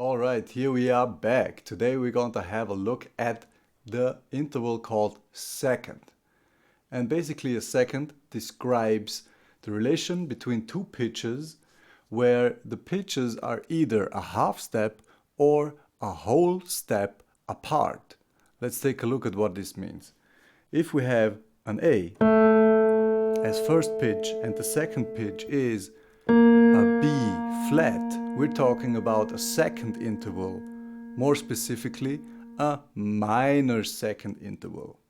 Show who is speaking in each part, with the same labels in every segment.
Speaker 1: Alright, here we are back. Today we're going to have a look at the interval called second. And basically a second describes the relation between two pitches where the pitches are either a half step or a whole step apart. Let's take a look at what this means. If we have an A as first pitch and the second pitch is a B flat, we're talking about a second interval, more specifically a minor second interval.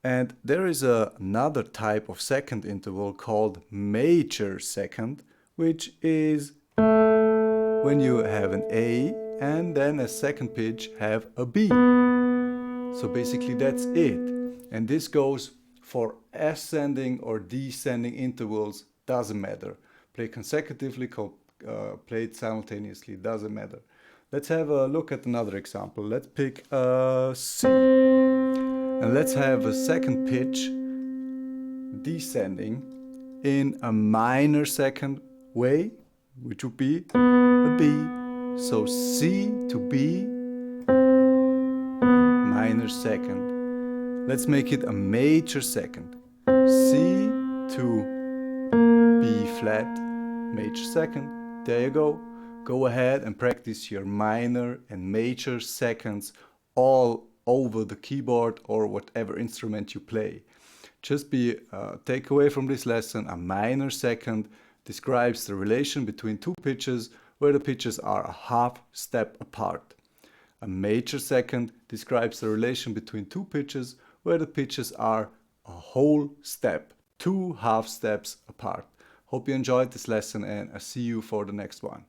Speaker 1: And there is another type of second interval called major second, which is when you have an A and then a second pitch have a B. So basically that's it. And this goes for ascending or descending intervals, doesn't matter. Play consecutively, play it simultaneously, doesn't matter. Let's have a look at another example. Let's pick a C. And let's have a second pitch descending in a minor second way, which would be a B. So C to B, minor second. Let's make it a major second. C to B flat, major second. There you go. Go ahead and practice your minor and major seconds all over the keyboard or whatever instrument you play. Just be takeaway from this lesson: a minor second describes the relation between two pitches where the pitches are a half step apart. A major second describes the relation between two pitches where the pitches are a whole step, two half steps apart. Hope you enjoyed this lesson and I'll see you for the next one.